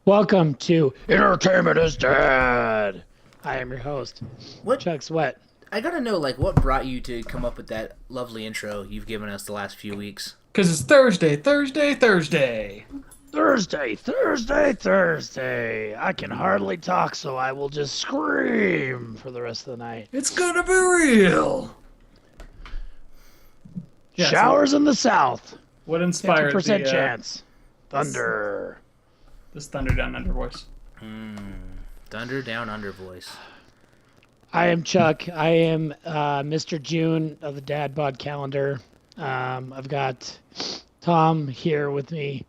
Welcome to Entertainment is Dead. I am your host, What Chuck Sweat. I gotta know, what brought you to come up with that lovely intro you've given us the last few weeks? Because it's Thursday, Thursday, Thursday. Thursday. I can hardly talk, so I will just scream for the rest of the night. It's gonna be real. Yeah, Showers in the south. What inspired 50% chance. Thunder. This Thunder Down Under voice? Thunder Down Under voice. I am Chuck. I am Mr. June of the Dad Bod calendar. I've got Tom here with me.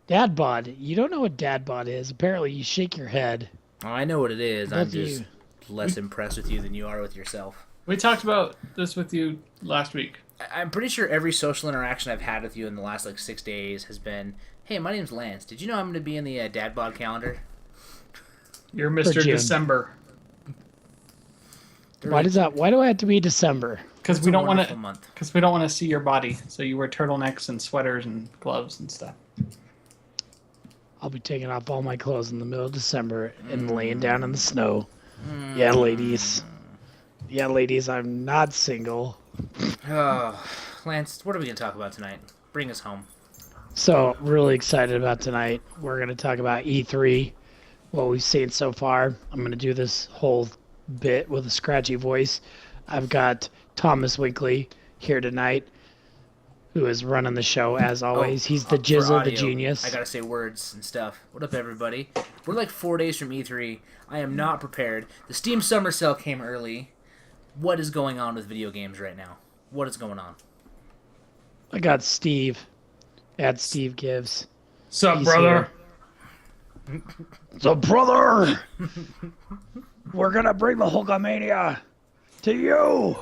Dad Bod. You don't know what Dad Bod is. Apparently, you shake your head. Oh, I know what it is. I'm Both of just you. less impressed with you than you are with yourself. We talked about this with you last week. I'm pretty sure every social interaction I've had with you in the last 6 days has been, "Hey, my name's Lance. Did you know I'm going to be in the Dad Bod calendar?" You're Mr. June. December. Why do I have to be December? Because It's we a don't want wonderful to. month. Because we don't want to see your body. So you wear turtlenecks and sweaters and gloves and stuff. I'll be taking off all my clothes in the middle of December and laying down in the snow. Yeah, ladies. Yeah, ladies, I'm not single. Oh, Lance, what are we going to talk about tonight? Bring us home. So, really excited about tonight. We're going to talk about E3, what we've seen so far. I'm going to do this whole bit with a scratchy voice. I've got Thomas Winkley here tonight, who is running the show as always. He's the for Jizzle, the audio, genius. I gotta say words and stuff. What up, everybody? We're 4 days from E3. I am not prepared. The Steam Summer Sale came early. What is going on with video games right now? What is going on? I got Steve. At Steve Gives. Sup, He's brother? here. So, brother, we're gonna bring the Hulkamania to you.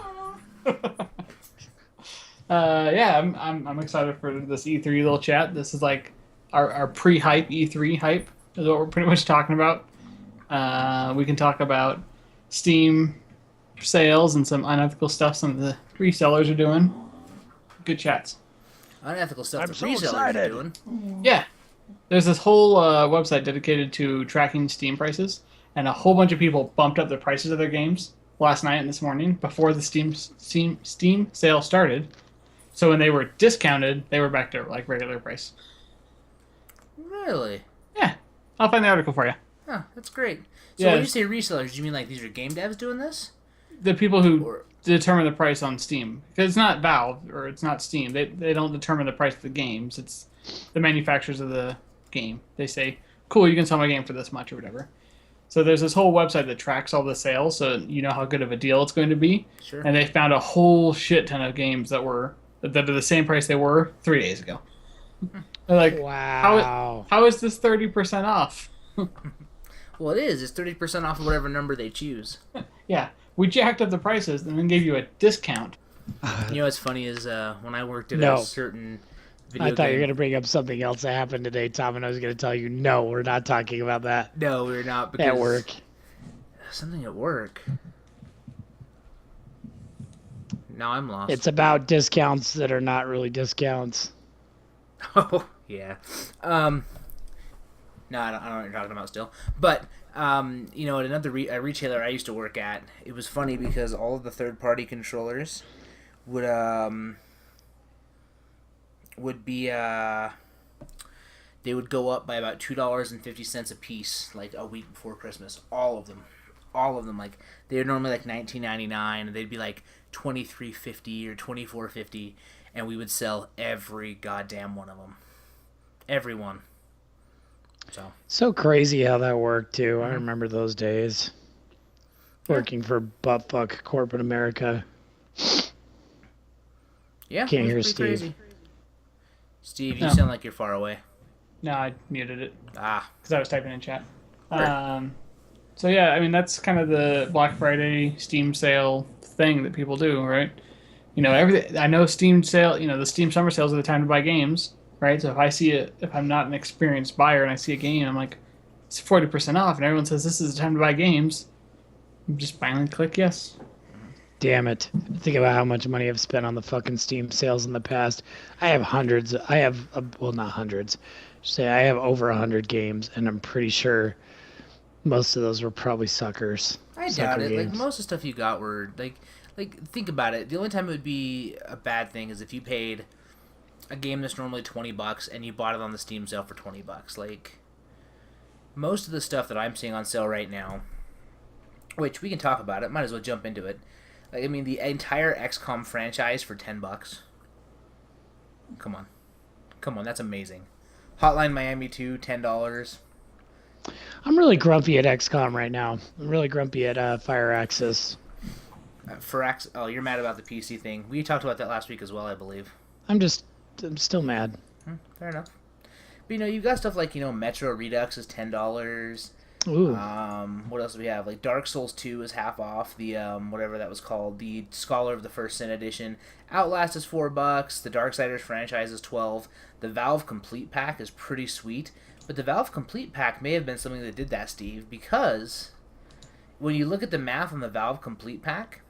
Yeah, I'm excited for this E3 little chat. This is like our pre-hype E3 hype is what we're pretty much talking about. We can talk about Steam sales and some unethical stuff some of the resellers are doing. Good chats. Unethical stuff I'm the so resellers excited. are doing. Yeah, there's this whole website dedicated to tracking Steam prices, and a whole bunch of people bumped up the prices of their games last night and this morning before the Steam sale started. So when they were discounted, they were back to regular price. Really? Yeah, I'll find the article for you. Huh, that's great. So Yeah. when you say resellers, do you mean these are game devs doing this? The people who Or determine the price on Steam, because it's not Valve or it's not Steam. They don't determine the price of the games. It's the manufacturers of the game. They say, "Cool, you can sell my game for this much or whatever." So there's this whole website that tracks all the sales, so you know how good of a deal it's going to be. Sure. And they found a whole shit ton of games that are the same price they were 3 days ago. They're like, Wow. how is this 30% off? Well, it is. It's 30% off of whatever number they choose. Yeah, we jacked up the prices and then gave you a discount. You know what's funny is when I worked at No. a certain video I thought you game... were going to bring up something else that happened today, Tom, and I was going to tell you, no, we're not talking about that No, we're not. Because at work. Something at work. Now I'm lost. It's about discounts that are not really discounts. Oh, yeah. No, I don't know what you're talking about still. But, at another a retailer I used to work at, it was funny because all of the third-party controllers would be, they would go up by about $2.50 a piece, a week before Christmas. All of them. They were normally $19.99, and they'd be $23.50 or $24.50, and we would sell every goddamn one of them. Every one. So crazy how that worked, too. I remember those days. Working for buttfuck corporate America. Yeah, Can't it hear was pretty Steve. crazy. Steve, you No. sound like you're far away. No, I muted it Ah, because I was typing in chat. Sure. So yeah, I mean that's kind of the Black Friday Steam sale thing that people do, right? Everything. I know Steam sale. The Steam summer sales are the time to buy games, right? So if I'm not an experienced buyer and I see a game, I'm like, it's 40% off, and everyone says this is the time to buy games. You just finally click yes. Damn it. Think about how much money I've spent on the fucking Steam sales in the past. I have hundreds. Well, not hundreds. Say I have over 100 games, and I'm pretty sure most of those were probably suckers. I doubt Sucker it. Like games. most of the stuff you got were like think about it. The only time it would be a bad thing is if you paid a game that's normally $20 and you bought it on the Steam sale for $20. Like most of the stuff that I'm seeing on sale right now, which we can talk about it, might as well jump into it. Like I mean, the entire XCOM franchise for $10. Come on, come on, that's amazing. Hotline Miami 2, $10. I'm really grumpy at XCOM right now. I'm really grumpy at Fire Access. Oh, you're mad about the PC thing. We talked about that last week as well, I believe. I'm still mad. Fair enough. But you got stuff like Metro Redux is $10. Ooh. What else do we have? Like Dark Souls 2 is half off. The whatever that was called, the Scholar of the First Sin edition. Outlast is $4. The Darksiders franchise is $12. The Valve Complete Pack is pretty sweet. But the Valve Complete Pack may have been something that did that, Steve, because when you look at the math on the Valve Complete Pack,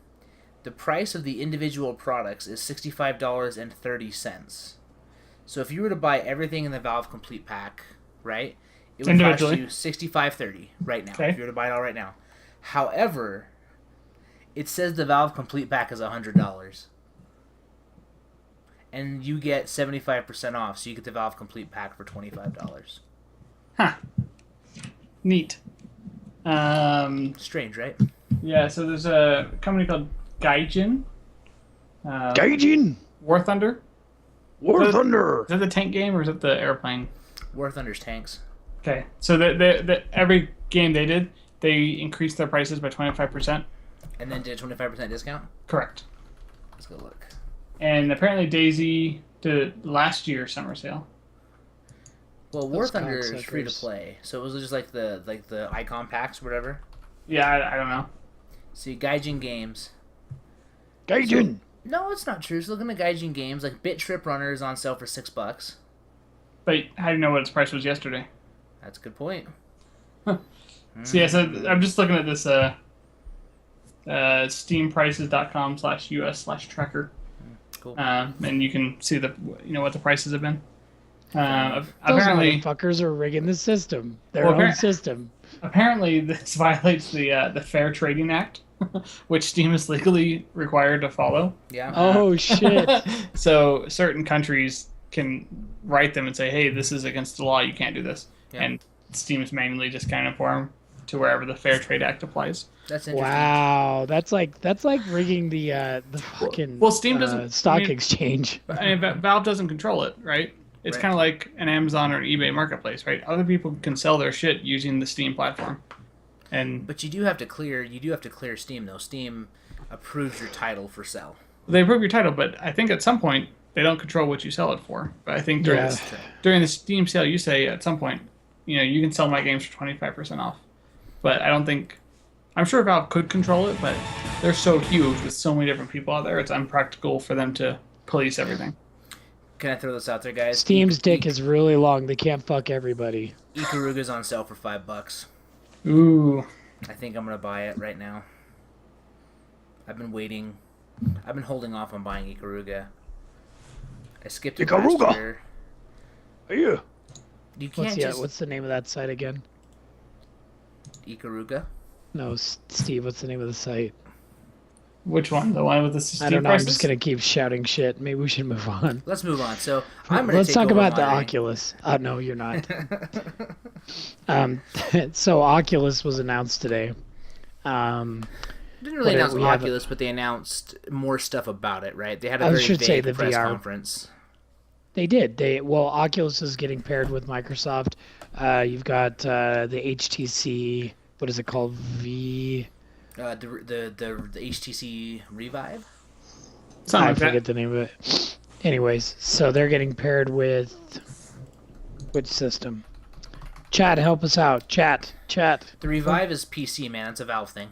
the price of the individual products is $65.30. So if you were to buy everything in the Valve Complete Pack, right, it would cost you $65.30 right now. Okay. If you were to buy it all right now. However, it says the Valve Complete Pack is $100. And you get 75% off, so you get the Valve Complete Pack for $25. Huh. Neat. Strange, right? Yeah, so there's a company called Gaijin. Gaijin! War Thunder. War Thunder! Is that the tank game or is it the airplane? War Thunder's tanks. Okay, so every game they did, they increased their prices by 25%. And then did a 25% discount? Correct. Let's go look. And apparently Daisy did last year's summer sale. Well, War Those Thunder is cocksuckers. free to play, so it was just like the icon packs or whatever. Yeah, I don't know. See, Gaijin Games. Gaijin! No, it's not true. So looking at Gaijin Games, like Bit Trip Runner is on sale for $6. But how do you know what its price was yesterday? That's a good point. So yeah, so I'm just looking at this steamprices.com/us/tracker. Cool. And you can see what the prices have been. Those Apparently, motherfuckers are rigging the system. Their own system. apparently this violates the Fair Trading Act, which Steam is legally required to follow. Yeah. Oh, shit. So certain countries can write them and say, "Hey, this is against the law. You can't do this." Yeah. And Steam is manually just kind of inform to wherever the Fair Trade Act applies. That's interesting. Wow. That's like rigging the fucking Steam doesn't stock exchange. I mean, Valve doesn't control it, right? It's Right. kind of like an Amazon or an eBay marketplace, right? Other people can sell their shit using the Steam platform, and But you do have to clear Steam though. Steam approves your title for sale. they approve your title. But I think at some point they don't control what you sell it for. But I think Yeah. during the Steam sale, you say at some point, you can sell my games for 25% off. But I don't think. I'm sure Valve could control it, but they're so huge with so many different people out there, it's impractical for them to police everything. Can I throw this out there, guys? Steam's dick is really long. They can't fuck everybody. Ikaruga's on sale for $5. Ooh. I think I'm gonna buy it right now. I've been waiting. I've been holding off on buying Ikaruga. I skipped it Ikaruga? last year. Yeah. You can't just What's the name of that site again? Ikaruga. No, Steve. What's the name of the site? Which one? The one with the Steam I don't know. prices? I'm just gonna keep shouting shit. Maybe we should move on. Let's move on. So I'm gonna Let's take talk over about the my- Oculus. No, you're not. So Oculus was announced today. Didn't really What, announce we have a- Oculus, but they announced more stuff about it, right? They had a I very should vague say the press VR. conference. They did. Oculus is getting paired with Microsoft. You've got the HTC. What is it called? The HTC Revive. Something I like that. forget the name of it. Anyways, so they're getting paired with which system? Chat, help us out. Chat. The Revive is PC, man. It's a Valve thing.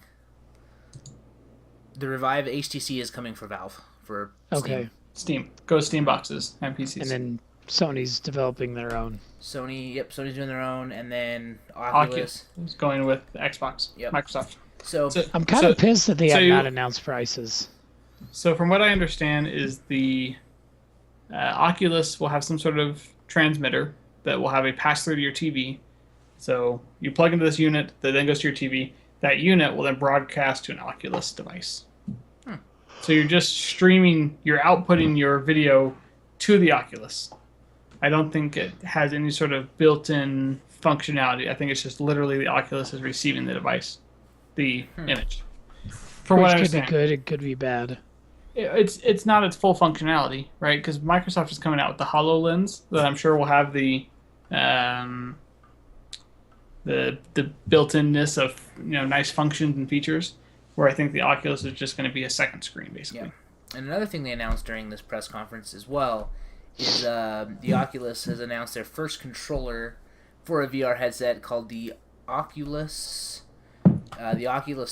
The Revive HTC is coming for Valve for Okay. Steam. Go Steam boxes and PCs. And then Sony's developing their own. Sony. Yep, Sony's doing their own, and then Oculus. Oculus is going with Xbox. Yep. Microsoft. So I'm kind of pissed that they so have you- not announced prices. So from what I understand is the Oculus will have some sort of transmitter that will have a pass through to your TV. So you plug into this unit that then goes to your TV. That unit will then broadcast to an Oculus device. So you're just streaming, you're outputting your video to the Oculus. I don't think it has any sort of built-in functionality. I think it's just literally the Oculus is receiving the device, the image. From what I Which could be understand, good, it could be bad. it's not its full functionality, right? Because Microsoft is coming out with the HoloLens that I'm sure will have the built-inness of nice functions and features. Where I think the Oculus is just going to be a second screen, basically. Yeah. And another thing they announced during this press conference as well is the Oculus has announced their first controller for a VR headset called the Oculus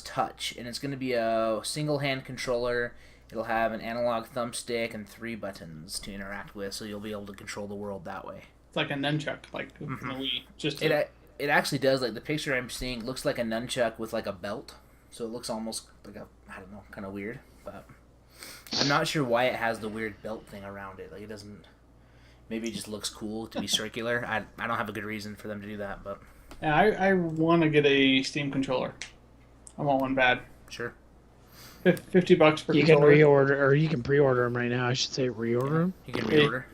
Touch, and it's going to be a single hand controller. It'll have an analog thumbstick and 3 buttons to interact with, so you'll be able to control the world that way. It's like a nunchuck, like from the Wii. It actually does. Like the picture I'm seeing looks like a nunchuck with like a belt, so it looks almost like I don't know, kind of weird. But I'm not sure why it has the weird belt thing around it. Like it doesn't. Maybe it just looks cool to be circular. I don't have a good reason for them to do that, but Yeah, I want to get a Steam controller. I want one bad. sure. $50 per You can controller. reorder, or you can pre-order them right now. I should say reorder them. You can reorder.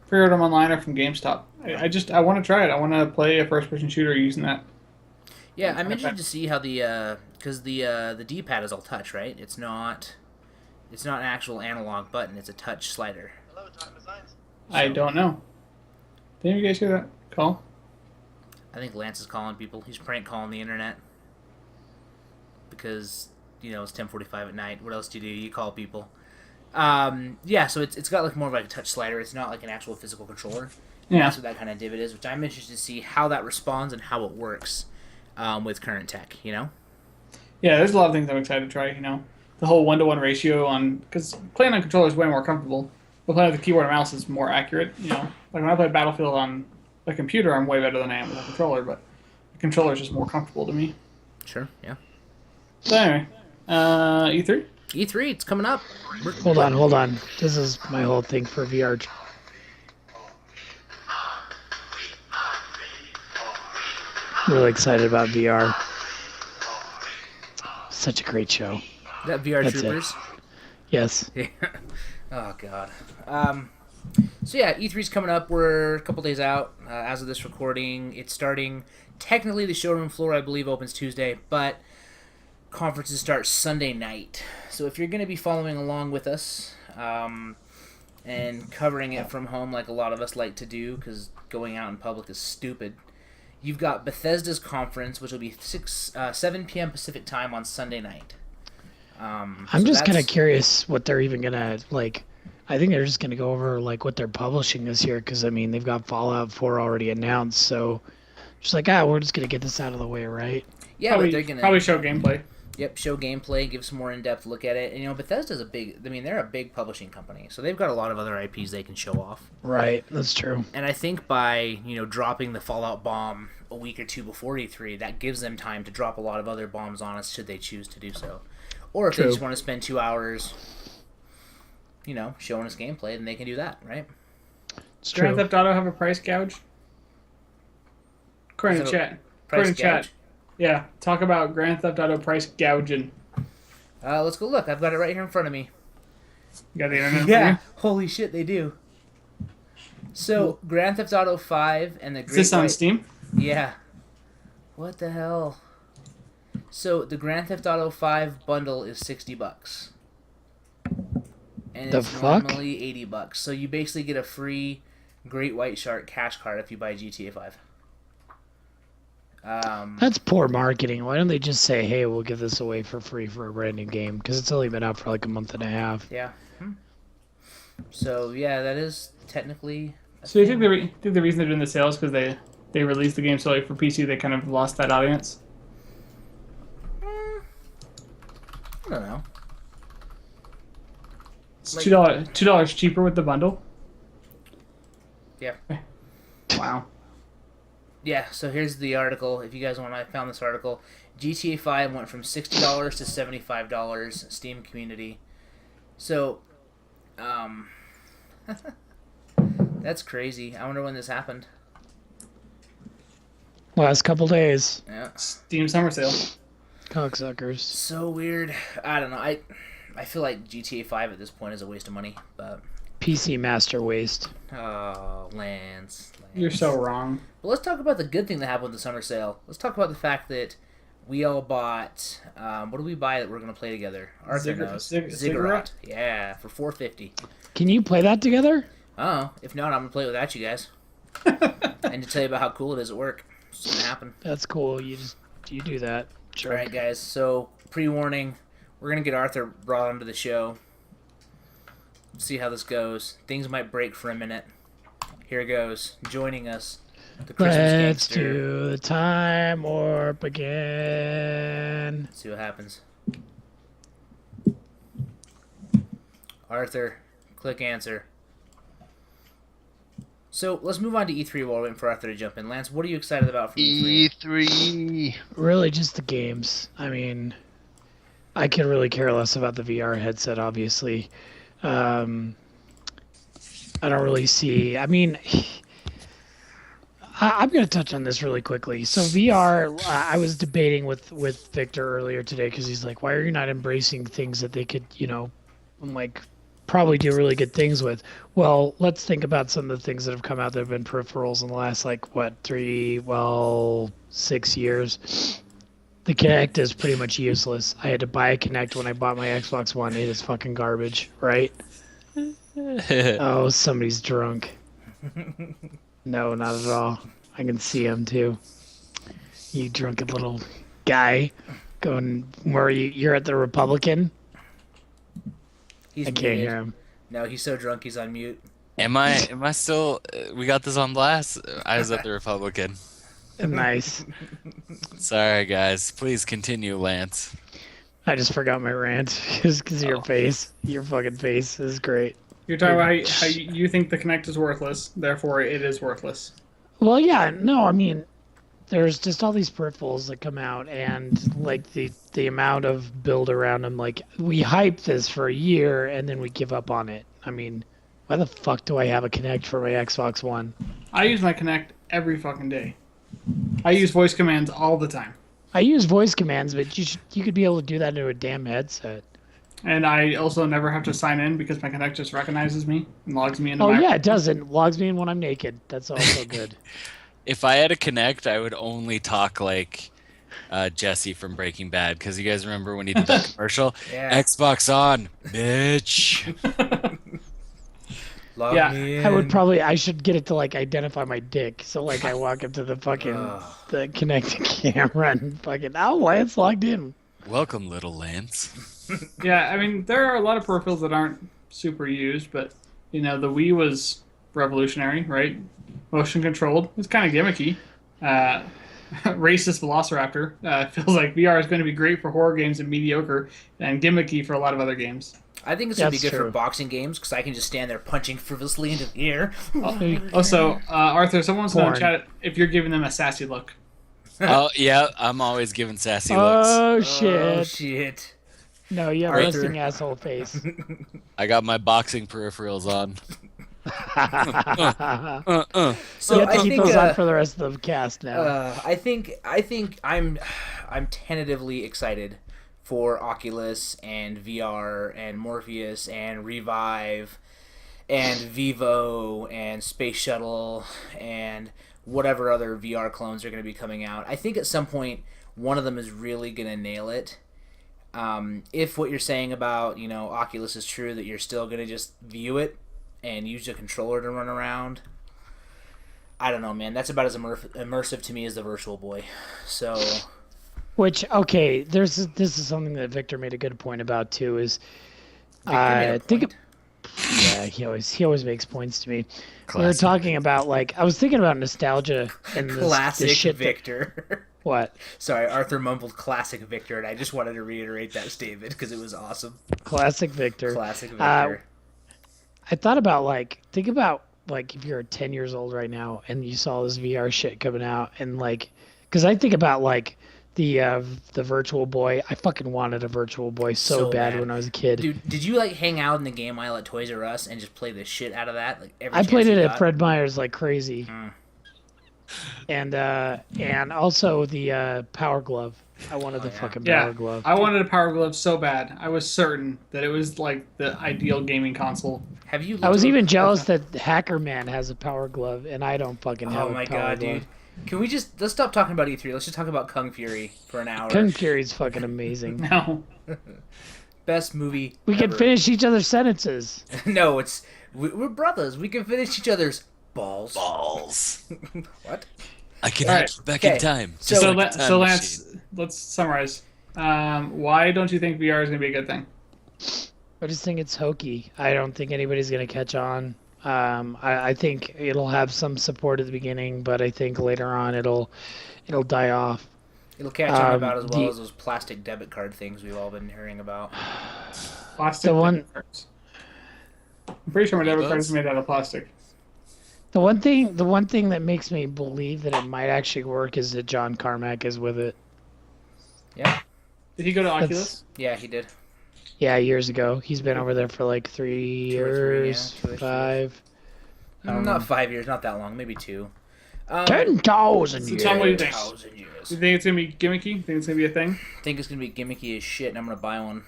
Pre-order them online or from GameStop. I want to try it. I want to play a first-person shooter using that. Yeah, I'm interested to see how because the D-pad is all touch, right? It's not an actual analog button. It's a touch slider. I don't know. Did you guys hear that call? I think Lance is calling people. He's prank calling the internet because it's 10:45 at night. What else do? You call people. Yeah, so it's got like more of like a touch slider. It's not like an actual physical controller. Yeah. That's what that kind of divot is, which I'm interested to see how that responds and how it works with current tech. Yeah, there's a lot of things I'm excited to try. The whole 1-to-1 ratio because playing on controller is way more comfortable, but playing with the keyboard and mouse is more accurate. Like when I play Battlefield on the computer, I'm way better than I am with a controller, but the controller is just more comfortable to me. Sure. Yeah. So anyway, E3. E3, it's coming up. Hold on. This is my whole thing for VR. Really excited about VR. Such a great show. That VR That's it. Troopers. Yes. Yeah. Oh god. So yeah, E3's coming up. We're a couple days out as of this recording. It's starting. Technically, the showroom floor I believe opens Tuesday, but conferences start Sunday night. So if you're going to be following along with us and covering it from home like a lot of us like to do, because going out in public is stupid, you've got Bethesda's conference, which will be 7 p.m. Pacific time on Sunday night. I'm just kind of curious what they're even gonna like. I think they're just gonna go over like what they're publishing this year, because I mean they've got Fallout 4 already announced, so just like we're just gonna get this out of the way, right? Yeah, but they're gonna probably show gameplay. Yep, show gameplay, give some more in-depth look at it. And Bethesda's they're a big publishing company, so they've got a lot of other IPs they can show off. Right, that's true. And I think by dropping the Fallout bomb a week or two before E3, that gives them time to drop a lot of other bombs on us should they choose to do so. Or if they just want to spend 2 hours, showing us gameplay, then they can do that, right? It's Grand true. Theft Auto have a price gouge? According to chat. Price According to chat. Yeah, talk about Grand Theft Auto price gouging. Let's go look. I've got it right here in front of me. You got the internet? Yeah, holy shit, they do. So, Grand Theft Auto 5 and the Is this on Steam? Yeah. What the hell? So, the Grand Theft Auto 5 bundle is $60. And The it's fuck? normally $80. So, you basically get a free Great White Shark cash card if you buy GTA 5. That's poor marketing. Why don't they just say, "Hey, we'll give this away for free for a brand new game"? Because it's only been out for like a month and a half. Yeah. So, yeah, that is technically... So you think the reason they're doing the sales because they released the game solely for PC, they kind of lost that audience? I don't know. It's $2 cheaper with the bundle. Yeah. Wow. Yeah, so here's the article. If you guys want, I found this article. GTA 5 went from $60 to $75 Steam community. So, that's crazy. I wonder when this happened. Last couple days. Yeah. Steam Summer Sale. Cocksuckers. So weird. I don't know. I feel like GTA 5 at this point is a waste of money, but PC Master Waste. oh, Lance. You're so wrong. But let's talk about the good thing that happened with the summer sale. Let's talk about the fact that we all bought. What did we buy that we're gonna play together? Arthur knows. Ziggurat. Yeah, for $4.50. Can you play that together? Oh, if not, I'm gonna play it without you guys. And to tell you about how cool it is at work. It's gonna happen. That's cool. You do that. Sure. All right, guys. So pre-warning, we're gonna get Arthur brought onto the show. See how this goes. Things might break for a minute. Here goes. Joining us, the Christmas Let's gangster. do the time warp again. Let's see what happens. Arthur, click answer. So let's move on to E3 while we're waiting for Arthur to jump in. Lance, what are you excited about from E3? E3. Really, just the games. I mean, I could really care less about the VR headset, obviously. I don't really see. I mean, I'm going to touch on this really quickly. So VR, I was debating with Victor earlier today because he's like, why are you not embracing things that they could, I'm like, probably do really good things with? Well, let's think about some of the things that have come out that have been peripherals in the last, 6 years. The Kinect is pretty much useless. I had to buy a Kinect when I bought my Xbox One. It is fucking garbage, right? Oh, somebody's drunk. No, not at all. I can see him too. You drunken little guy. Going, where are you? You're at the Republican? He's I can't muted. hear him. No, he's so drunk he's on mute. Am I still? We got this on blast. I was at the Republican. Nice. Sorry, guys. Please continue, Lance. I just forgot my rant because of your face. Your fucking face is great. You're talking about how you think the Kinect is worthless, therefore it is worthless. Well, yeah, no, I mean, there's just all these peripherals that come out, and the amount of build around them. Like, we hype this for a year, and then we give up on it. I mean, why the fuck do I have a Kinect for my Xbox One? I use my Kinect every fucking day. I use voice commands all the time. I use voice commands, but you could be able to do that into a damn headset. And I also never have to sign in because my Kinect just recognizes me and logs me into Oh my... yeah, it doesn't. Logs me in when I'm naked. That's also good. If I had a Kinect, I would only talk like Jesse from Breaking Bad, because you guys remember when he did that commercial? Yeah. Xbox on, bitch. Log Yeah, me I would in. probably. I should get it to identify my dick. So I walk up to the fucking the connected camera and fucking. Oh, why it's logged in? Welcome, little Lance. Yeah, I mean, there are a lot of peripherals that aren't super used, but, the Wii was revolutionary, right? Motion controlled. It's kind of gimmicky. Racist Velociraptor. Feels like VR is going to be great for horror games and mediocre, and gimmicky for a lot of other games. I think it's going to be That's good for true. boxing games because I can just stand there punching frivolously into the air. Also, Arthur, someone's going Porn. to chat if you're giving them a sassy look. Oh, yeah, I'm always giving sassy looks. Oh shit! Oh, shit. No, you have Arthur. resting asshole face. I got my boxing peripherals on. You So have to I keep think those on for the rest of the cast now. I think I'm tentatively excited for Oculus and VR and Morpheus and Revive and Vivo and Space Shuttle and whatever other VR clones are going to be coming out. I think at some point one of them is really going to nail it. If what you're saying about Oculus is true, that you're still going to just view it and use a controller to run around, I don't know, man. That's about as immersive to me as the Virtual Boy. So, Which, okay, this is something that Victor made a good point about too. Is Victor made a think, point. yeah, he always makes points to me. We were Classic. talking about I was thinking about nostalgia and Classic this shit that- Victor. what Sorry, Arthur mumbled classic Victor, and I just wanted to reiterate that statement because it was awesome. classic Victor. Classic Victor. I thought about think about if you're 10 years old right now and you saw this VR shit coming out and because I think about the Virtual Boy. I fucking wanted a Virtual Boy so bad when I was a kid. Dude, did you hang out in the game aisle at Toys R Us and just play the shit out of that? Every I chance played you it got? at Fred Meyer's like crazy. and also the Power Glove. I wanted the yeah. fucking Yeah, Power Glove. I wanted a Power Glove so bad. I was certain that it was like the ideal gaming console. Have you? I was looked- even jealous that Hacker Man has a Power Glove and I don't fucking have Oh a my Power god, Glove. dude! Can we just let's stop talking about E3? Let's just talk about Kung Fury for an hour. Kung Fury's fucking amazing. No, Best movie. We can ever. finish each other's sentences. No, we're brothers. We can finish each other's balls. Balls. What? I can All hack right. you back Okay. in time. So- just so, like a time so machine. let's summarize. Why don't you think VR is going to be a good thing? I just think it's hokey. I don't think anybody's gonna catch on. I think it'll have some support at the beginning, but I think later on it'll die off. It'll catch on Um, about as well the- as those plastic debit card things we've all been hearing about. Plastic The one- debit cards. I'm pretty sure my debit card is Those? made out of plastic. The one thing that makes me believe that it might actually work is that John Carmack is with it. Yeah, Did he go to That's- Oculus? yeah, he did. Yeah, years ago. He's been over there for like 3 2 or 3, years, yeah, 2 or 3 5. I don't know. Not 5 years, not that long, maybe 2. 10,000 So years. tell me what you think. 10,000 years. Do you think it's going to be gimmicky? Think it's going to be a thing? I think it's gonna be gimmicky as shit, and I'm gonna buy one.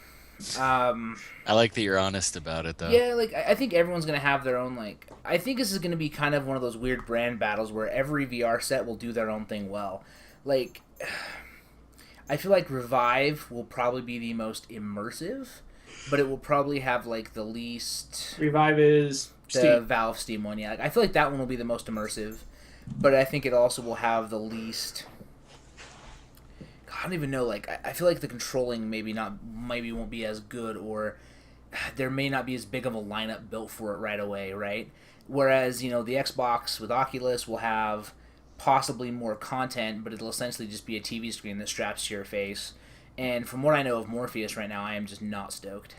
I like that you're honest about it, though. Yeah, like I think everyone's gonna have their own like. I think this is gonna be kind of one of those weird brand battles where every VR set will do their own thing well. Like, I feel like Revive will probably be the most immersive, but it will probably have like the least. Revive is The Steam. Valve Steam one, yeah. Like, I feel like that one will be the most immersive, but I think it also will have the least. I don't even know. Like, I feel like the controlling maybe won't be as good, or there may not be as big of a lineup built for it right away, right? Whereas the Xbox with Oculus will have possibly more content, but it'll essentially just be a TV screen that straps to your face. And from what I know of Morpheus right now, I am just not stoked.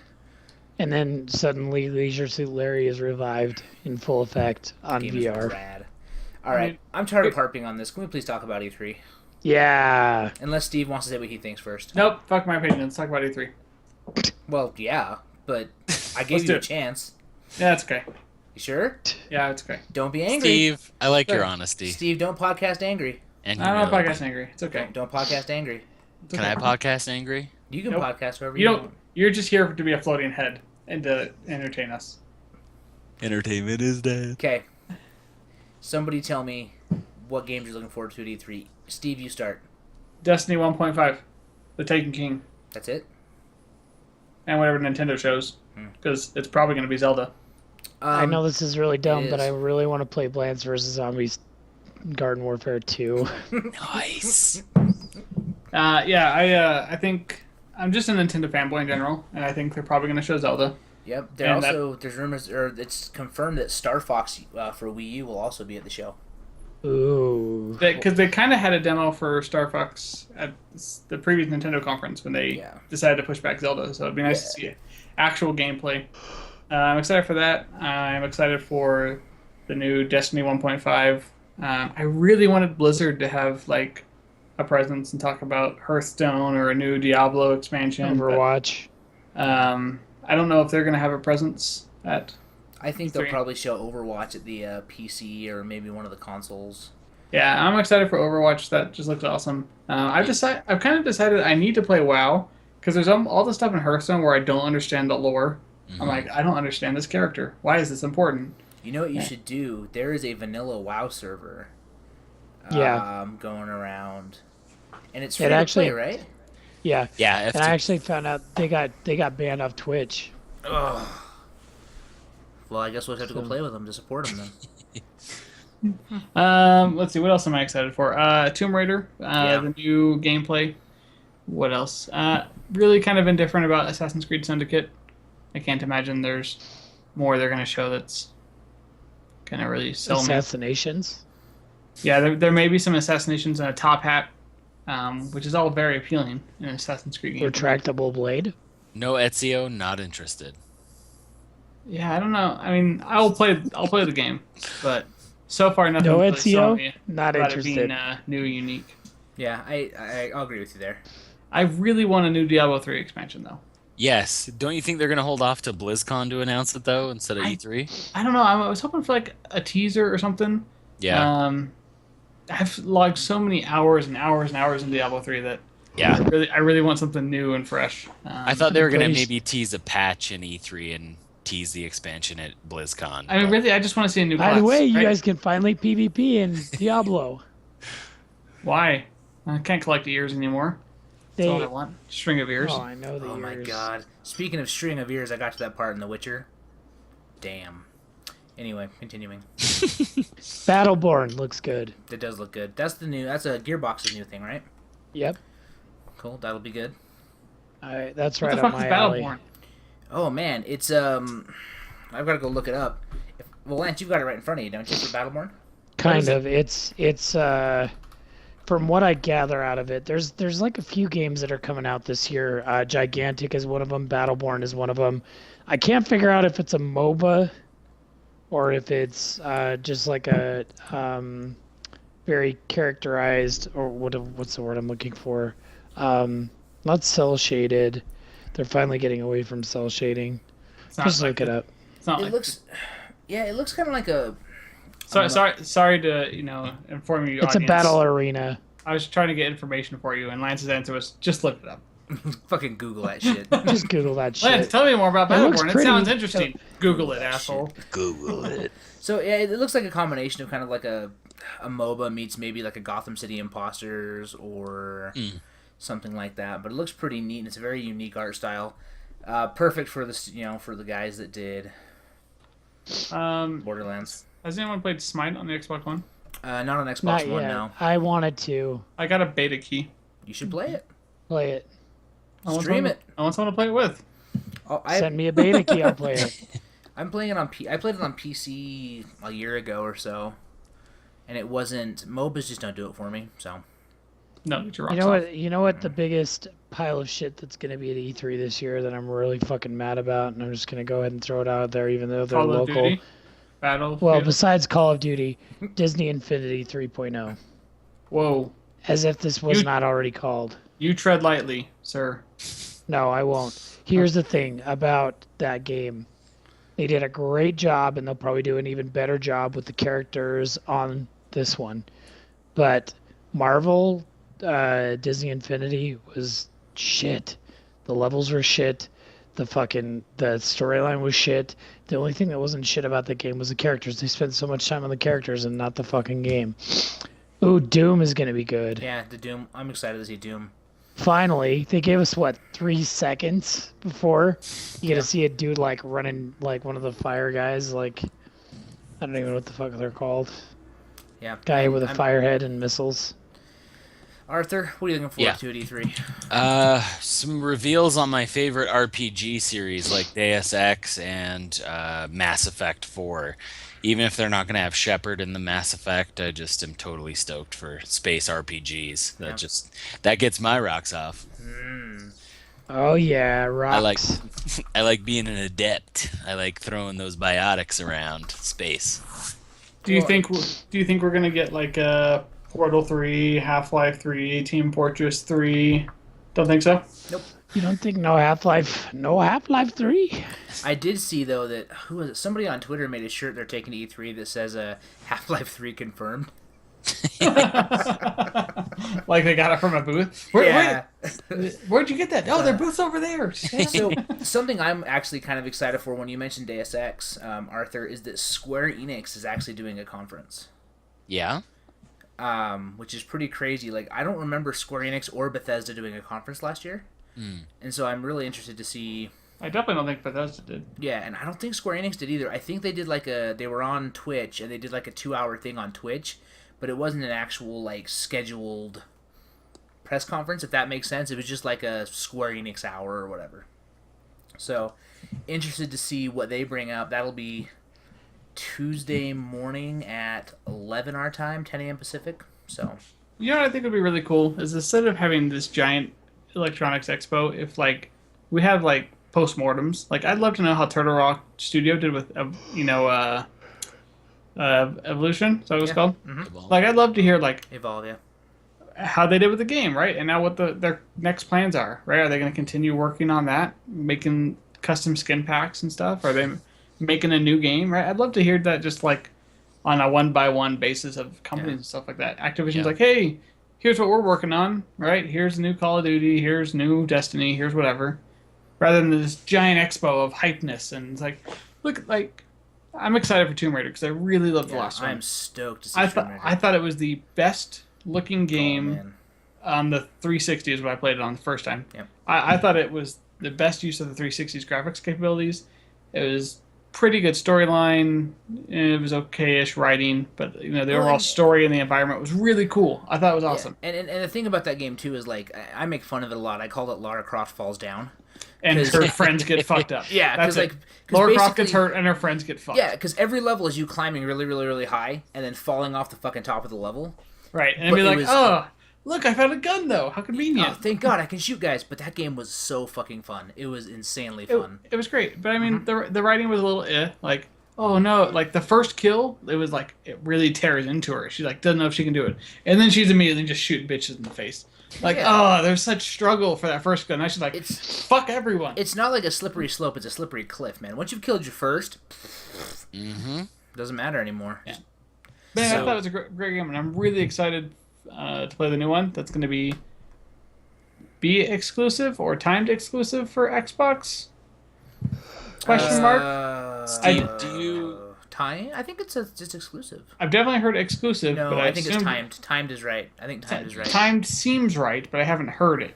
And then suddenly Leisure Suit Larry is revived in full effect on Game is VR. rad. All right, I'm tired of harping on this. Can we please talk about E3? Yeah. Unless Steve wants to say what he thinks first. Nope, fuck my opinion. Let's talk about E3. Well, yeah, but I gave Let's you do a it. chance. Yeah, it's okay. You sure? Yeah, it's okay. Don't be angry. Steve, I like your Sure. honesty. Steve, don't podcast angry. And I'm not humility. podcast angry. It's okay. Don't podcast angry. It's Can okay. I podcast angry? You can Nope. podcast wherever You you don't. want. You're just here to be a floating head and to entertain us. Entertainment is dead. Okay. Somebody tell me what games you're looking forward to at E3. Steve, you start. Destiny 1.5, The Taken King, That's it? and whatever Nintendo shows, because it's probably going to be Zelda. I know this is really dumb, but is. I really want to play Plants vs. Zombies Garden Warfare 2. Nice. I think I'm just a Nintendo fanboy in general, and I think they're probably going to show Zelda. Yep. There's rumors, or it's confirmed that Star Fox for Wii U will also be at the show. Ooh. Because they kind of had a demo for Star Fox at the previous Nintendo conference when they Yeah. decided to push back Zelda, so it'd be nice to see actual gameplay. I'm excited for that. I'm excited for the new Destiny 1.5. I really wanted Blizzard to have like a presence and talk about Hearthstone or a new Diablo expansion. but, Overwatch. I don't know if they're going to have a presence at. I think they'll E3. probably show Overwatch at the PC or maybe one of the consoles. Yeah, I'm excited for Overwatch. That just looks awesome. I've kind of decided I need to play WoW because there's all the stuff in Hearthstone where I don't understand the lore. I'm like, I don't understand this character. Why is this important? You know what you should do? There is a vanilla WoW server. Yeah. Going around, and it's It free to actually- play, right? Yeah. Yeah, And I actually found out they got banned off Twitch. Ugh. Well, I guess we'll have to go play with them to support them then. Let's see, what else am I excited for? Tomb Raider, the new gameplay. What else? Really kind of indifferent about Assassin's Creed Syndicate. I can't imagine there's more they're going to show that's going to really sell me. Assassinations. Yeah, there may be some assassinations and a top hat, which is all very appealing in an Assassin's Creed game. Retractable blade. No Ezio, not interested. Yeah, I don't know. I mean, I'll play the game, but so far nothing No really sold Ezio. me Not about interested. it being new, unique. Yeah, I'll agree with you there. I really want a new Diablo 3 expansion though. Yes. Don't you think they're going to hold off to BlizzCon to announce it, though, instead of E3? I don't know. I was hoping for like a teaser or something. Yeah. I've logged so many hours and hours and hours in Diablo 3 that Yeah. I really want something new and fresh. I thought they were gonna Please. maybe tease a patch in E3 and tease the expansion at BlizzCon. I mean, but- really, I just want to see a new By class. the way, you right? guys can finally PvP in Diablo. Why? I can't collect ears anymore. That's all I They, want. String of ears. oh, I know the Oh my ears. god. Speaking of string of ears, I got to that part in The Witcher. Damn. Anyway, continuing. Battleborn looks good. That does look good. That's a Gearbox's new thing, right? Yep. Cool. That'll be good. That's What right the up fuck is my alley. Battleborn? Oh man, it's I've got to go look it up. Well, Lance, you've got it right in front of you, don't you, for Battleborn? Kind is it? of. It's from what I gather out of it, there's like a few games that are coming out this year. Gigantic is one of them. Battleborn is one of them. I can't figure out if it's a MOBA or if it's just like a very characterized, or what's the word I'm looking for? Not cell shaded. They're finally getting away from cell shading. It's not Just like look it up. It's not It like looks, yeah, it looks kind of like a. sorry to inform you. It's a audience. battle arena. I was trying to get information for you, and Lance's answer was just look it up. Fucking Google that shit. Just Google that Lance, shit. tell me more about It looks Battleborn. It pretty. sounds interesting. Google it, asshole. Google it. So yeah, it looks like a combination of kind of like a MOBA meets maybe like a Gotham City Imposters or something like that. But it looks pretty neat. And it's a very unique art style. Perfect for for the guys that did Borderlands. Has anyone played Smite on the Xbox One? Not on Xbox Not One yet. now. I wanted to I got a beta key. You should play it. play it. I want Stream someone- it. I want someone to play it with. Oh, Send me a beta key. I'll play it. I'm playing it on I played it on PC a year ago or so, and it wasn't. MOBAs just don't do it for me. So No, get your rocks You know off. what? You know what? The biggest pile of shit that's gonna be at E3 this year that I'm really fucking mad about, and I'm just gonna go ahead and throw it out there, even though they're Call of local. Duty, Battlefield. Well, besides Call of Duty, Disney Infinity 3.0, Whoa, as if this was You- not already called. you tread lightly, sir. No, I won't. Here's the thing about that game. They did a great job, and they'll probably do an even better job with the characters on this one. But Marvel, Disney Infinity was shit. The levels were shit. The storyline was shit. The only thing that wasn't shit about the game was the characters. They spent so much time on the characters and not the fucking game. Ooh, Doom is gonna be good. yeah, the Doom. I'm excited to see Doom. Finally, they gave us 3 seconds before you get to see a dude like running like one of the fire guys, like I don't even know what the fuck they're called. Yeah, Guy with a I'm- fire head and missiles. Arthur, what are you looking forward Yeah. to at E3? Some reveals on my favorite RPG series like Deus Ex and Mass Effect 4. Even if they're not going to have Shepard in the Mass Effect, I just am totally stoked for space RPGs. That gets my rocks off. Oh yeah, rocks. I like being an adept. I like throwing those biotics around space. Do you Well, think we're gonna get like Portal 3, Half-Life 3, Team Fortress 3? Don't think so. You don't think no Half-Life 3? I did see though that who was it? Somebody on Twitter made a shirt they're taking to E3 that says Half-Life 3 confirmed. Like they got it from a booth. Where'd you get that? Oh, their booth's over there. So something I'm actually kind of excited for when you mentioned Deus Ex, Arthur, is that Square Enix is actually doing a conference, Yeah? which is pretty crazy. Like I don't remember Square Enix or Bethesda doing a conference last year, and so I'm really interested to see. I definitely don't think Bethesda did. Yeah, and I don't think Square Enix did either. I think they did they were on Twitch and they did like a 2-hour thing on Twitch, but it wasn't an actual like scheduled press conference, if that makes sense. It was just like a Square Enix hour or whatever. So, interested to see what they bring up. That'll be Tuesday morning at 11 our time, 10 a.m. Pacific. So, You know what I think would be really cool is instead of having this giant electronics expo, if like we have like postmortems. Like I'd love to know how Turtle Rock Studio did with Evolution. Is that what it was Yeah. called? Well, Like I'd love to hear like Evolve, yeah. how they did with the game, right? And now what their next plans are, right? Are they going to continue working on that, making custom skin packs and stuff? Are they making a new game, right? I'd love to hear that just like on a 1-by-1 basis of companies Yeah. and stuff like that. Activision's Yeah. like, hey, here's what we're working on, right? Here's new Call of Duty, here's new Destiny, here's whatever. Rather than this giant expo of hypeness, and it's like, look, like, I'm excited for Tomb Raider because I really loved the Yeah, last one. I'm stoked to see I Tomb thought Raider. I thought it was the best looking Oh, game man. on the 360 is what I played it on the first time. Yep. I thought it was the best use of the 360's graphics capabilities. It was pretty good storyline. It was okay-ish writing, but the Well, overall and- story and the environment was really cool. I thought it was awesome. Yeah. And the thing about that game too is like I make fun of it a lot. I called it Lara Croft Falls Down. And 'Cause- her friends get fucked up. Yeah, that's because it. like 'cause Lara Croft gets basically- hurt and her friends get fucked. Yeah, because every level is you climbing really, really, really high and then falling off the fucking top of the level. Right, and But be it like, was- oh, look, I found a gun though. How convenient. Oh, thank God I can shoot guys. But that game was so fucking fun. It was insanely it, fun. it was great, but I mean, Mm-hmm. the writing was a little like, oh no, like the first kill, it was like it really tears into her. She like doesn't know if she can do it, and then she's immediately just shooting bitches in the face. Like, Yeah. oh, there's such struggle for that first gun. Now she's like, It's- fuck everyone. It's not like a slippery slope. It's a slippery cliff, man. Once you've killed your first, Mm-hmm. doesn't matter anymore. Yeah. Man, I So- thought it was a great game, and I'm really excited to play the new one. That's going to be exclusive or timed exclusive for Xbox? Question mark. Steve, do you- time? I think it's just exclusive. I've definitely heard exclusive, No, but I think it's assume timed. Timed is right. I think timed is right. Timed seems right, but I haven't heard it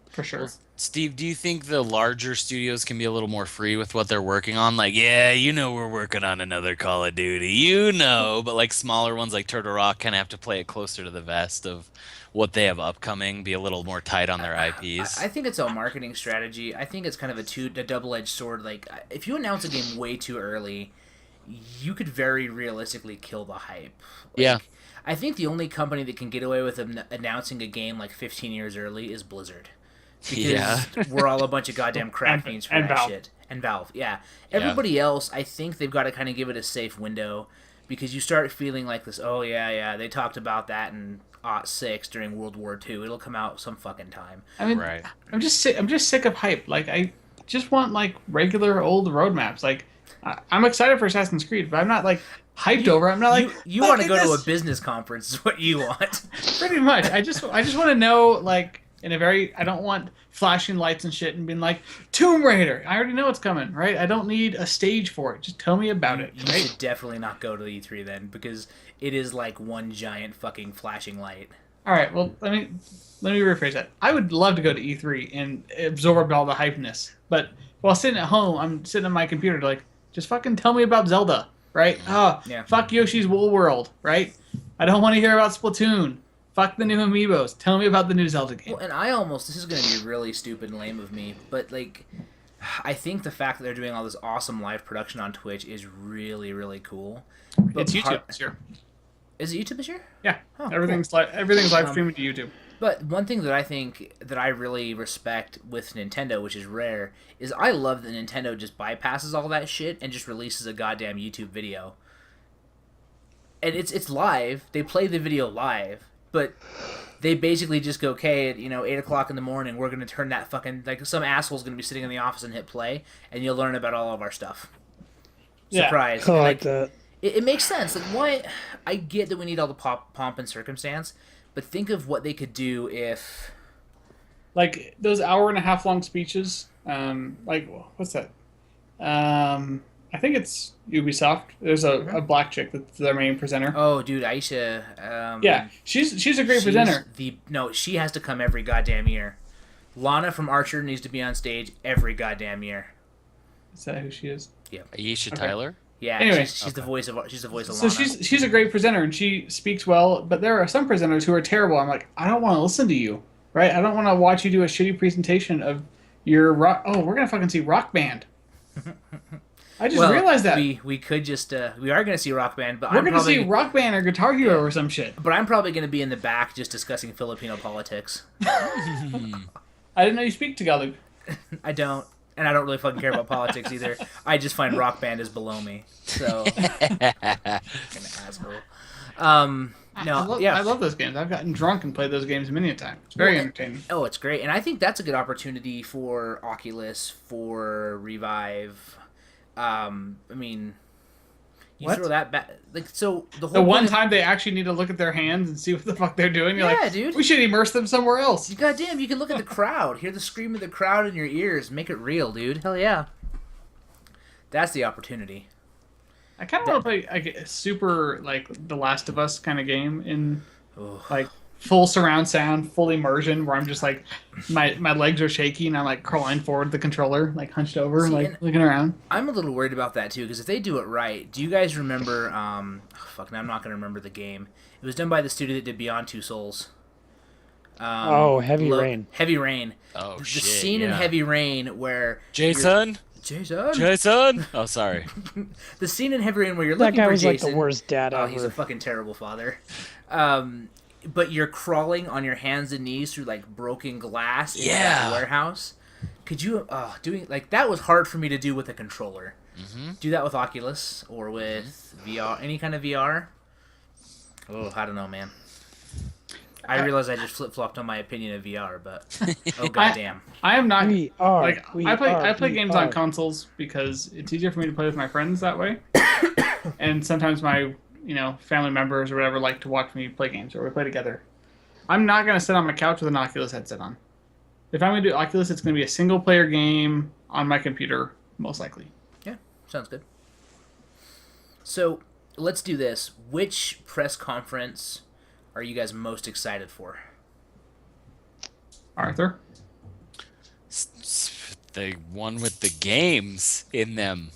for sure. Steve, do you think the larger studios can be a little more free with what they're working on? Like, yeah, we're working on another Call of Duty, but like smaller ones like Turtle Rock kind of have to play it closer to the vest of what they have upcoming, be a little more tight on their IPs. I think it's a marketing strategy. I think it's kind of a double-edged sword. Like, if you announce a game way too early, you could very realistically kill the hype. Like, Yeah. I think the only company that can get away with announcing a game like 15 years early is Blizzard. Because Yeah. we're all a bunch of goddamn crack fiends for and that Valve. shit. And Valve, yeah. Everybody else, I think they've got to kind of give it a safe window because you start feeling like this, oh, yeah, they talked about that in '06 during World War II. It'll come out some fucking time. I mean, Right. I'm just sick of hype. Like, I just want like regular old roadmaps. Like, I'm excited for Assassin's Creed, but I'm not like hyped over. I'm not like You want to "Fucking go to a this." business conference is what you want. Pretty much. I just want to know, like, in a very. I don't want flashing lights and shit and being like Tomb Raider. I already know it's coming, right? I don't need a stage for it. Just tell me about it, You right? should definitely not go to the E3 then because it is like one giant fucking flashing light. All right. Well, let me rephrase that. I would love to go to E3 and absorb all the hypeness, but while sitting at home, I'm sitting on my computer like, just fucking tell me about Zelda, right? Yeah. Fuck Yoshi's Wool World, right? I don't want to hear about Splatoon. Fuck the new amiibos. Tell me about the new Zelda game. Well, and this is going to be really stupid and lame of me, but like, I think the fact that they're doing all this awesome live production on Twitch is really, really cool. But It's YouTube this year. Is it YouTube this year? Yeah, Oh, everything's live streaming to YouTube. But one thing that I think that I really respect with Nintendo, which is rare, is I love that Nintendo just bypasses all that shit and just releases a goddamn YouTube video. And it's live. They play the video live, but they basically just go, okay, at 8 o'clock in the morning, we're gonna turn that fucking like some asshole's gonna be sitting in the office and hit play, and you'll learn about all of our stuff. Yeah. Surprise! I And, like that. it makes sense. Like, why? I get that we need all the pomp and circumstance, but think of what they could do if. Like those hour and a half long speeches. Like what's that? I think it's Ubisoft. There's a black chick that's their main presenter. Oh, dude, Aisha. Yeah, she's a great she's presenter. She has to come every goddamn year. Lana from Archer needs to be on stage every goddamn year. Is that who she is? Aisha Okay. Tyler? Yeah, Anyway. she's the voice of Lana. So she's a great presenter and she speaks well, but there are some presenters who are terrible. I'm like, I don't want to listen to you, right? I don't want to watch you do a shitty presentation of your rock. Oh, we're gonna fucking see Rock Band. I just realized that we could just we are gonna see Rock Band, but we're I'm gonna probably see Rock Band or Guitar Hero or some shit. but I'm probably gonna be in the back just discussing Filipino politics. I didn't know you speak Tagalog. I don't, and I don't really fucking care about politics either. I just find Rock Band is below me. So fucking asshole. No, I love those games. I've gotten drunk and played those games many a time. It's very entertaining. Oh, it's great, and I think that's a good opportunity for Oculus, for Revive. I mean, You What? throw that back. Like, so the whole The one point of- time they actually need to look at their hands and see what the fuck they're doing, you're Yeah, like, dude. we should immerse them somewhere else. Goddamn, you can look at the crowd, hear the scream of the crowd in your ears, make it real, dude. Hell yeah. That's the opportunity. I kind of want to play like a super like The Last of Us kind of game in Ugh. like full surround sound, full immersion, where I'm just like my legs are shaky and I'm like crawling forward the controller, like hunched over, See, like and- looking around. I'm a little worried about that too, because if they do it right, do you guys remember? Fuck, now I'm not gonna remember the game. It was done by the studio that did Beyond Two Souls. Heavy Rain. Heavy Rain. Oh The shit! scene in yeah. Heavy Rain where Jason. Jason. Jason. Oh, sorry. The scene in Heavy Rain where you're That looking guy for was Jason. like the worst dad Oh, ever. he's a fucking terrible father. But you're crawling on your hands and knees through like broken glass in Yeah. that warehouse. Could you doing like that was hard for me to do with a controller. Do that with Oculus or with VR, any kind of VR. Oh, I don't know, man. I realize I just flip flopped on my opinion of VR, but oh goddamn. I am not We are. like we I play are, I play we games are. on consoles because it's easier for me to play with my friends that way. And sometimes my family members or whatever like to watch me play games or we play together. I'm not gonna sit on my couch with an Oculus headset on. If I'm gonna do Oculus, it's gonna be a single player game on my computer, most likely. Yeah, sounds good. So let's do this. Which press conference are you guys most excited for? Arthur? The one with the games in them.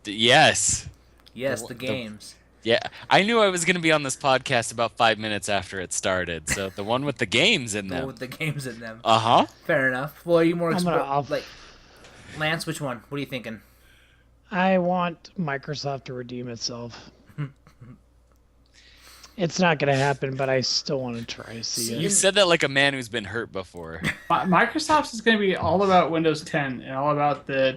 Yes. Yes, The- the the- games. Yeah, I knew I was going to be on this podcast about 5 minutes after it started. So the one with the games in The one them. with the games in them. Uh-huh. Fair enough. Well, are you more I'm gonna like Lance? Which one? What are you thinking? I want Microsoft to redeem itself. It's not going to happen, but I still want to try to see You it. said that like a man who's been hurt before. Microsoft's is going to be all about Windows 10 and all about the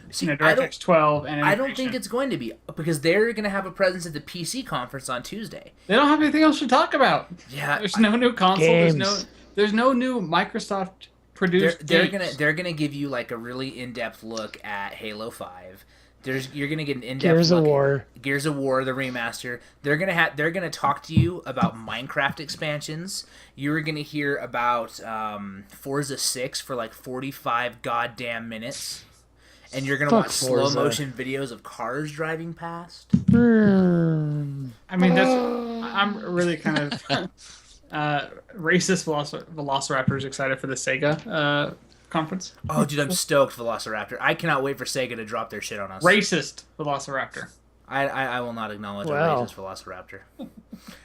See, I don't- DirectX 12 and I don't integration. think it's going to be because they're going to have a presence at the PC conference on Tuesday. They don't have anything else to talk about. Yeah, There's no new console. Games. There's no new Microsoft produced games. they're gonna give you like a really in-depth look at Halo 5. You're gonna get an in-depth Gears of look War. at Gears of War, the remaster. They're gonna talk to you about Minecraft expansions. You're gonna hear about Forza 6 for like 45 goddamn minutes. And you're gonna Fuck watch slow Forza. motion videos of cars driving past. Hmm. I mean, I'm really kind of racist Velociraptors excited for the Sega conference. Oh, dude, I'm stoked, Velociraptor. I cannot wait for Sega to drop their shit on us. Racist Velociraptor. I will not acknowledge Well. a racist Velociraptor.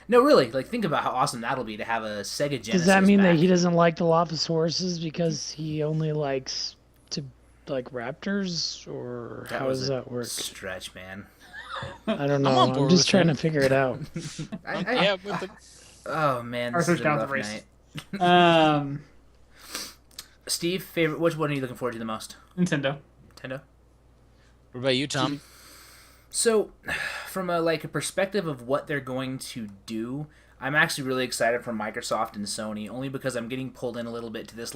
No, really, like think about how awesome that'll be to have a Sega Genesis. Does that mean that back. he doesn't like the Dilophosaurus because he only likes to like raptors, or That how was does a that work? Stretch, man. I don't know. on I'm, board just with trying him. to figure it out. Yeah, with the... Oh man, this Arthur's is a down rough with the night. Um, Steve, favorite? Which one are you looking forward to the most? Nintendo. Nintendo. What about you, Tom? So, from a perspective of what they're going to do, I'm actually really excited for Microsoft and Sony, only because I'm getting pulled in a little bit to this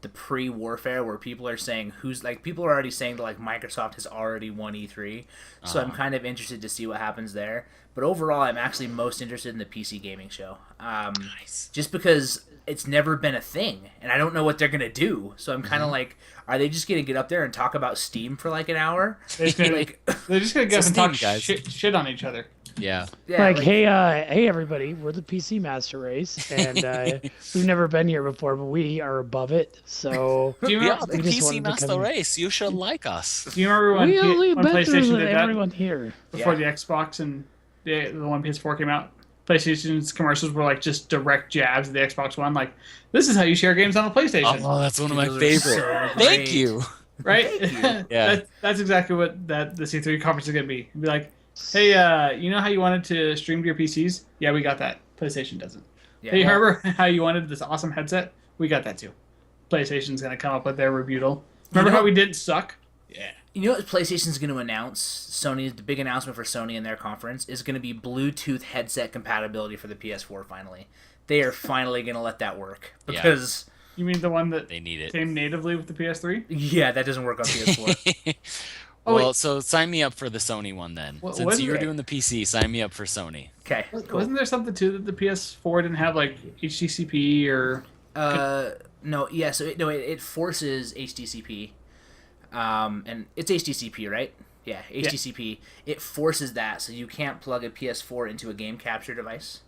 the pre-warfare where people are saying people are already saying that Microsoft has already won E3, so I'm kind of interested to see what happens there. But overall, I'm actually most interested in the PC gaming show, Nice. just because it's never been a thing, and I don't know what they're gonna do. So I'm kind of are they just gonna get up there and talk about Steam for an hour? They're just gonna, they're just gonna get up It's and a talk Steam, guys. shit on each other. Yeah. Yeah, Like, hey everybody, we're the PC Master Race, and we've never been here before, but we are above it. So Do you We remember? are the We just PC wanted to Master come- Race. You should like us. Do you remember when, we only when better PlayStation than did that everyone here. before Yeah. the Xbox and the one PS4 came out? PlayStation's commercials were just direct jabs at the Xbox One. This is how you share games on a PlayStation, Oh, that's one of my Those are favorite. so Thank great. you. right? Yeah. That's exactly what the C3 conference is gonna be. It'd be like, hey, you know how you wanted to stream to your PCs? Yeah, we got that. PlayStation doesn't. Yeah. Hey, you remember how you wanted this awesome headset? We got that too. PlayStation's gonna come up with their rebuttal. Remember You know- how we didn't suck? Yeah. You know what PlayStation's going to announce? The big announcement for Sony in their conference is going to be Bluetooth headset compatibility for the PS4 finally. They are finally going to let that work. Yeah. Because, You mean the one that They need it. came natively with the PS3? yeah, that doesn't work on PS4. Oh, Well, wait. so sign me up for the Sony one then. Well, Since wasn't you were it- doing the PC, sign me up for Sony. Okay, cool. Wasn't there something too that the PS4 didn't have, like HDCP or? No, yeah. So it forces HDCP, and it's HDCP, right? Yeah, HDCP. It forces that, so you can't plug a PS4 into a game capture device.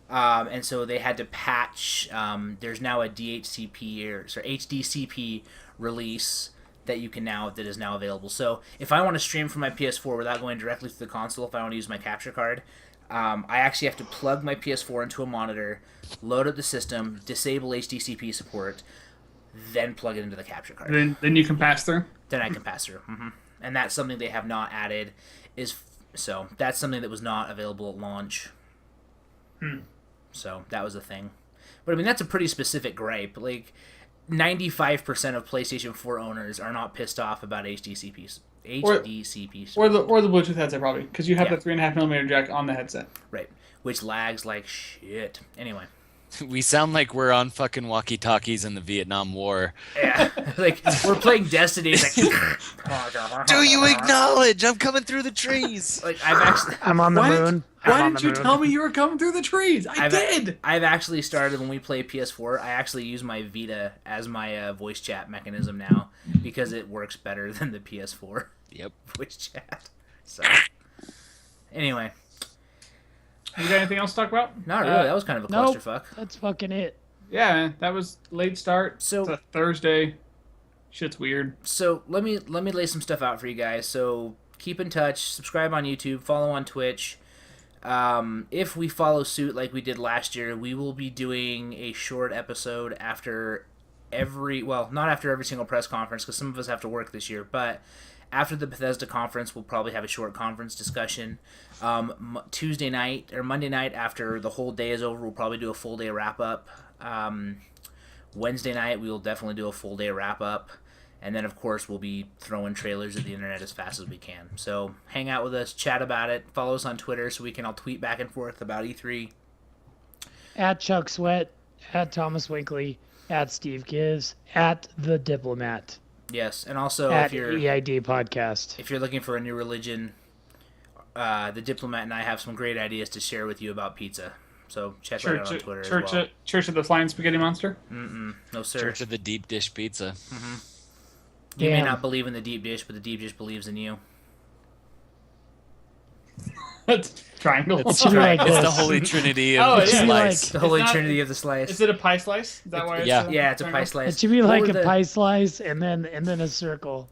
And so they had to patch. There's now a HDCP release that is now available. So if I want to stream from my PS4 without going directly to the console, if I want to use my capture card, I actually have to plug my PS4 into a monitor, load up the system, disable HDCP support, then plug it into the capture card. Then you can pass through. Then I can pass through. And that's something they have not added. So that's something that was not available at launch. So that was a thing. But I mean, that's a pretty specific gripe. Like, 95% of PlayStation 4 owners are not pissed off about HDCPs. HDCPs. Or the Bluetooth headset probably, because you have Yeah. the 3.5mm jack on the headset. Right. Which lags like shit. Anyway. We sound like we're on fucking walkie-talkies in the Vietnam War. Yeah. Like, we're playing Destiny. It's like, Do you acknowledge I'm coming through the trees? Like, I've actually... I'm on the What? moon. Why I'm on didn't the you moon. tell me you were coming through the trees? I did. I've actually started, when we play PS4, I actually use my Vita as my voice chat mechanism now because it works better than the PS4 Yep. voice chat. So, anyway, You got anything else to talk about? not really. That was kind of a Nope. clusterfuck. That's fucking it. Yeah, man, that was late start. So- it's a Thursday. Shit's weird. So let me lay some stuff out for you guys. So keep in touch, subscribe on YouTube, follow on Twitch. If we follow suit like we did last year, we will be doing a short episode after not after every single press conference, because some of us have to work this year, but after the Bethesda conference, we'll probably have a short conference discussion. Tuesday night or Monday night, after the whole day is over, we'll probably do a full day wrap up. Wednesday night, we will definitely do a full day wrap up. And then, of course, we'll be throwing trailers at the internet as fast as we can. So hang out with us, chat about it, follow us on Twitter so we can all tweet back and forth about E3. At Chuck Sweat, at Thomas Winkley, at Steve Gives, at The Diplomat, Yes, and also at if you're EID Podcast. if you're looking for a new religion, the Diplomat and I have some great ideas to share with you about pizza. So check that out on Twitter as well. Church of the Flying Spaghetti Monster. No, sir. Church of the Deep Dish Pizza. You may Damn. not believe in the deep dish, but the deep dish believes in you. Triangle. It's, Should be like it's the this. Holy Trinity of Oh, the yeah. slice. The holy not- trinity of the slice. Is it a pie slice? Is that why? Yeah. Yeah, it's a pie triangle? slice. It should be What like were a the- pie slice and then a circle.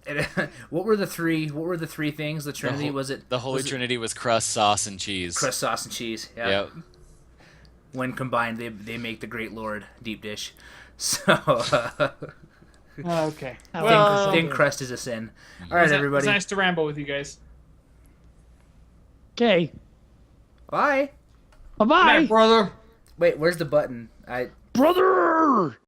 What were the three things? The Trinity ho- was it? The Holy was it Trinity was crust, sauce, and cheese. crust, sauce, and cheese. Yeah. Yep. When combined, they make the great Lord deep dish. So Okay. I Well, think thin crust is a sin. All right, it's everybody. nice to ramble with you guys. Okay. Bye. Bye Good night, bye, brother. Wait, where's the button? brother.